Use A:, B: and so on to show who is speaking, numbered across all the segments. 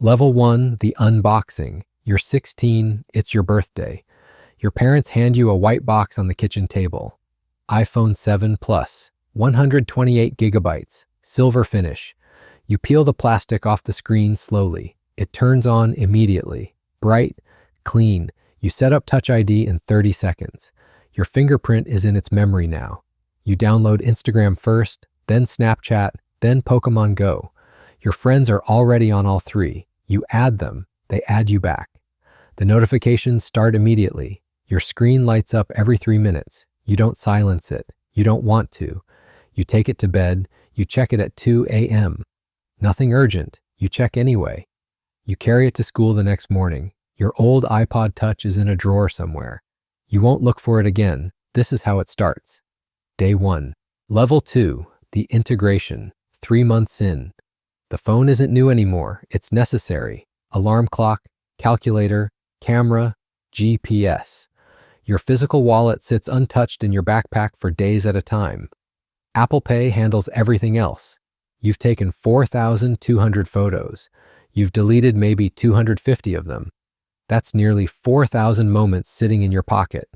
A: Level 1, the unboxing. You're 16, it's your birthday. Your parents hand you a white box on the kitchen table. iPhone 7 Plus, 128 gigabytes, silver finish. You peel the plastic off the screen slowly. It turns on immediately. Bright, clean. You set up Touch ID in 30 seconds. Your fingerprint is in its memory now. You download Instagram first, then Snapchat, then Pokemon Go. Your friends are already on all three. You add them, they add you back. The notifications start immediately. Your screen lights up every 3 minutes. You don't silence it. You don't want to. You take it to bed. You check it at 2 a.m. Nothing urgent. You check anyway. You carry it to school the next morning. Your old iPod Touch is in a drawer somewhere. You won't look for it again. This is how it starts. Day 1. Level 2, the integration. 3 months in. The phone isn't new anymore. It's necessary. Alarm clock, calculator, camera, GPS. Your physical wallet sits untouched in your backpack for days at a time. Apple Pay handles everything else. You've taken 4,200 photos. You've deleted maybe 250 of them. That's nearly 4,000 moments sitting in your pocket.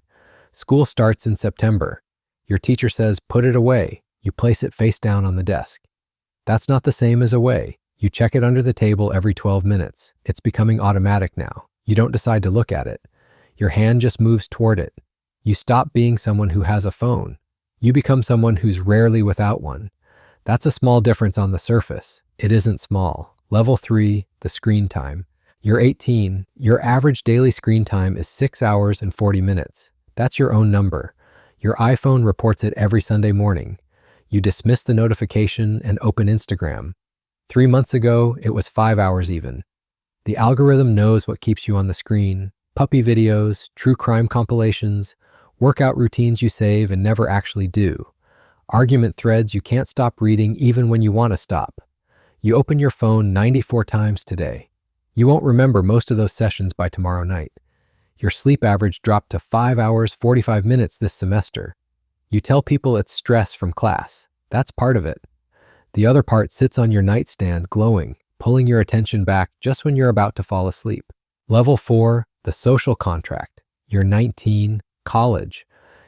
A: School starts in September. Your teacher says, put it away. You place it face down on the desk. That's not the same as away. You check it under the table every 12 minutes. It's becoming automatic now. You don't decide to look at it. Your hand just moves toward it. You stop being someone who has a phone. You become someone who's rarely without one. That's a small difference on the surface. It isn't small. Level 3, the screen time. You're 18. Your average daily screen time is 6 hours and 40 minutes. That's your own number. Your iPhone reports it every Sunday morning. You dismiss the notification and open Instagram. 3 months ago, it was 5 hours even. The algorithm knows what keeps you on the screen. Puppy videos, true crime compilations, workout routines you save and never actually do. Argument threads you can't stop reading even when you want to stop. You open your phone 94 times today. You won't remember most of those sessions by tomorrow night. Your sleep average dropped to 5 hours, 45 minutes this semester. You tell people it's stress from class. That's part of it. The other part sits on your nightstand glowing, pulling your attention back just when you're about to fall asleep. Level 4, the social contract. You're 19, college.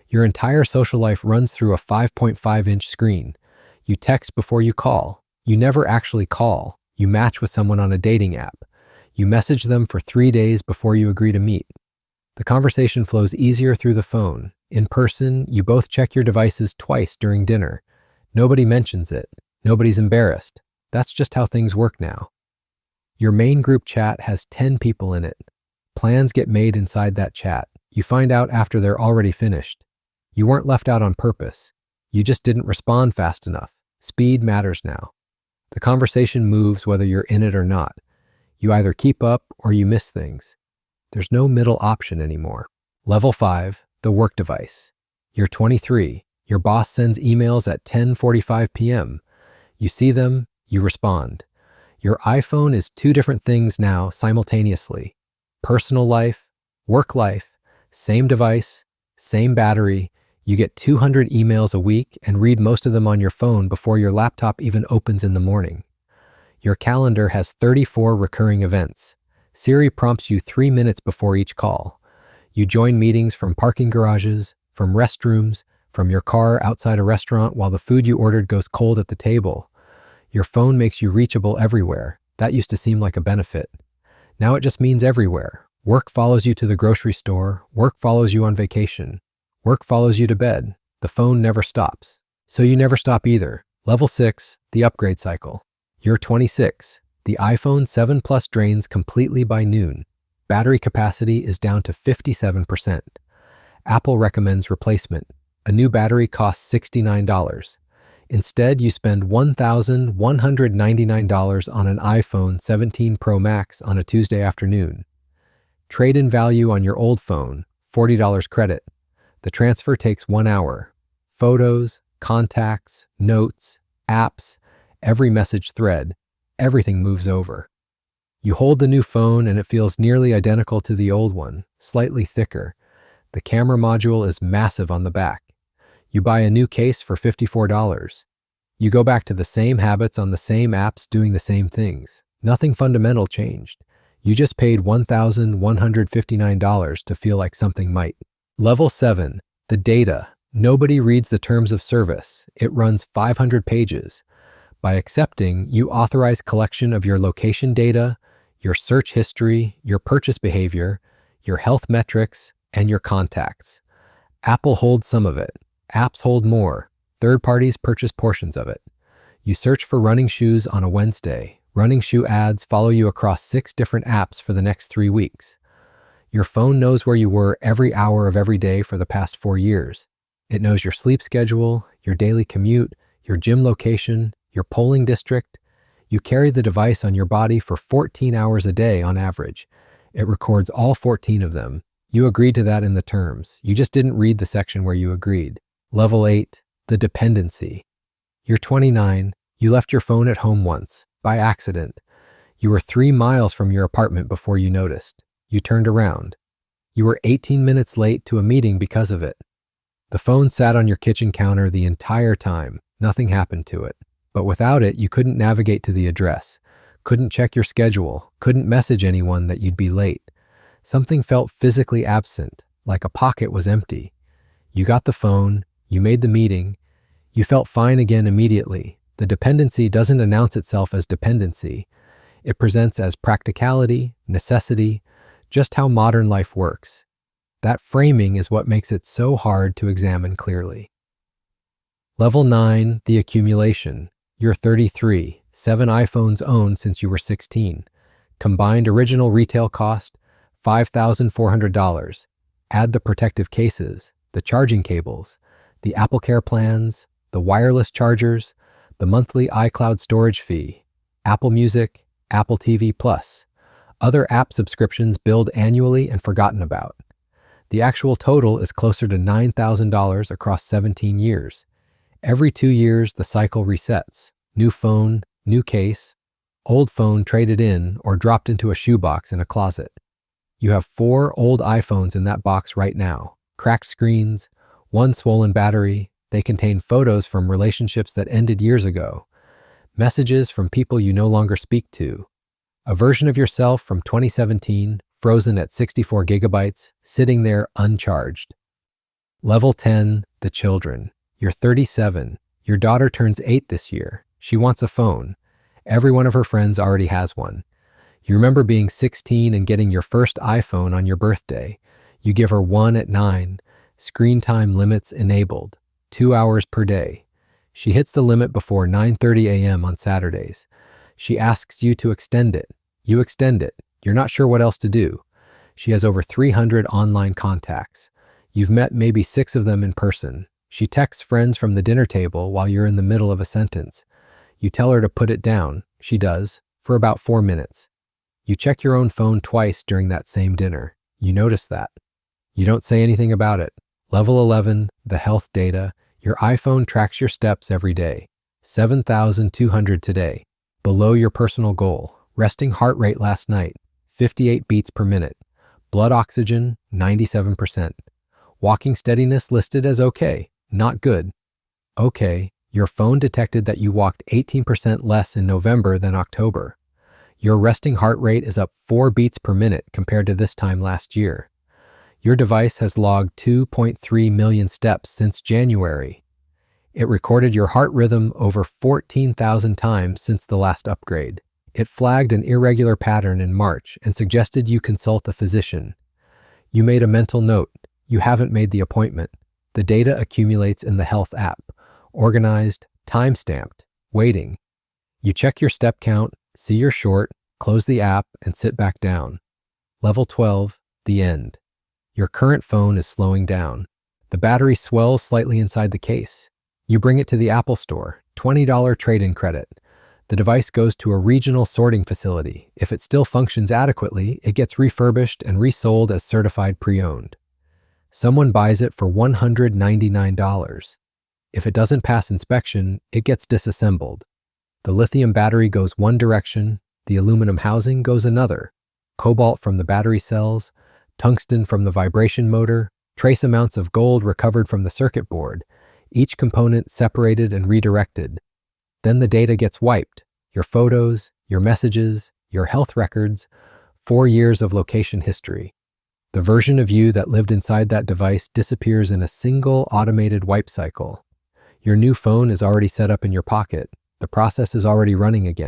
A: Your entire social life runs through a 5.5-inch screen. You text before you call. You never actually call. You match with someone on a dating app. You message them for 3 days before you agree to meet. The conversation flows easier through the phone. In person, you both check your devices twice during dinner. Nobody mentions it. Nobody's embarrassed. That's just how things work now. Your main group chat has 10 people in it. Plans get made inside that chat. You find out after they're already finished. You weren't left out on purpose. You just didn't respond fast enough. Speed matters now. The conversation moves whether you're in it or not. You either keep up or you miss things. There's no middle option anymore. Level 5, the work device. You're 23. Your boss sends emails at 10:45 p.m. You see them, you respond. Your iPhone is 2 different things now simultaneously. Personal life, work life, same device, same battery. You get 200 emails a week and read most of them on your phone before your laptop even opens in the morning. Your calendar has 34 recurring events. Siri prompts you 3 minutes before each call. You join meetings from parking garages, from restrooms, from your car outside a restaurant while the food you ordered goes cold at the table. Your phone makes you reachable everywhere. That used to seem like a benefit. Now it just means everywhere. Work follows you to the grocery store. Work follows you on vacation. Work follows you to bed. The phone never stops. So you never stop either. Level 6, the upgrade cycle. You're 26. The iPhone 7 Plus drains completely by noon. Battery capacity is down to 57%. Apple recommends replacement. A new battery costs $69. Instead, you spend $1,199 on an iPhone 17 Pro Max on a Tuesday afternoon. Trade-in value on your old phone, $40 credit. The transfer takes 1 hour. Photos, contacts, notes, apps, every message thread, everything moves over. You hold the new phone and it feels nearly identical to the old one, slightly thicker. The camera module is massive on the back. You buy a new case for $54. You go back to the same habits on the same apps doing the same things. Nothing fundamental changed. You just paid $1,159 to feel like something might. Level 7. The data. Nobody reads the terms of service. It runs 500 pages. By accepting, you authorize collection of your location data, your search history, your purchase behavior, your health metrics, and your contacts. Apple holds some of it. Apps hold more. Third parties purchase portions of it. You search for running shoes on a Wednesday. Running shoe ads follow you across 6 different apps for the next 3 weeks. Your phone knows where you were every hour of every day for the past 4 years. It knows your sleep schedule, your daily commute, your gym location, your polling district. You carry the device on your body for 14 hours a day on average. It records all 14 of them. You agreed to that in the terms. You just didn't read the section where you agreed. Level 8. The dependency. You're 29. You left your phone at home once, by accident. You were 3 miles from your apartment before you noticed. You turned around. You were 18 minutes late to a meeting because of it. The phone sat on your kitchen counter the entire time. Nothing happened to it. But without it, you couldn't navigate to the address, couldn't check your schedule, couldn't message anyone that you'd be late. Something felt physically absent, like a pocket was empty. You got the phone, you made the meeting, you felt fine again immediately. The dependency doesn't announce itself as dependency. It presents as practicality, necessity, just how modern life works. That framing is what makes it so hard to examine clearly. Level 9, the accumulation. You're 33, 7 iPhones owned since you were 16. Combined original retail cost, $5,400. Add the protective cases, the charging cables, the AppleCare plans, the wireless chargers, the monthly iCloud storage fee, Apple Music, Apple TV Plus, other app subscriptions billed annually and forgotten about. The actual total is closer to $9,000 across 17 years. Every 2 years, the cycle resets. New phone, new case, old phone traded in or dropped into a shoebox in a closet. You have 4 old iPhones in that box right now. Cracked screens, 1 swollen battery. They contain photos from relationships that ended years ago. Messages from people you no longer speak to. A version of yourself from 2017, frozen at 64 gigabytes, sitting there uncharged. Level 10, the children. You're 37. Your daughter turns 8 this year. She wants a phone. Every one of her friends already has one. You remember being 16 and getting your first iPhone on your birthday. You give her one at 9. Screen time limits enabled. 2 hours per day. She hits the limit before 9:30 a.m. on Saturdays. She asks you to extend it. You extend it. You're not sure what else to do. She has over 300 online contacts. You've met maybe 6 of them in person. She texts friends from the dinner table while you're in the middle of a sentence. You tell her to put it down. She does, for about 4 minutes. You check your own phone twice during that same dinner. You notice that. You don't say anything about it. Level 11, the health data. Your iPhone tracks your steps every day. 7,200 today. Below your personal goal. Resting heart rate last night, 58 beats per minute. Blood oxygen, 97%. Walking steadiness listed as okay, not good. Okay, your phone detected that you walked 18% less in November than October. Your resting heart rate is up 4 beats per minute compared to this time last year. Your device has logged 2.3 million steps since January. It recorded your heart rhythm over 14,000 times since the last upgrade. It flagged an irregular pattern in March and suggested you consult a physician. You made a mental note. You haven't made the appointment. The data accumulates in the health app, organized, time-stamped, waiting. You check your step count, see you're short, close the app, and sit back down. Level 12, the end. Your current phone is slowing down. The battery swells slightly inside the case. You bring it to the Apple Store, $20 trade-in credit. The device goes to a regional sorting facility. If it still functions adequately, it gets refurbished and resold as certified pre-owned. Someone buys it for $199. If it doesn't pass inspection, it gets disassembled. The lithium battery goes one direction, the aluminum housing goes another. Cobalt from the battery cells, tungsten from the vibration motor, trace amounts of gold recovered from the circuit board, each component separated and redirected. Then the data gets wiped, your photos, your messages, your health records, 4 years of location history. The version of you that lived inside that device disappears in a single automated wipe cycle. Your new phone is already set up in your pocket. The process is already running again.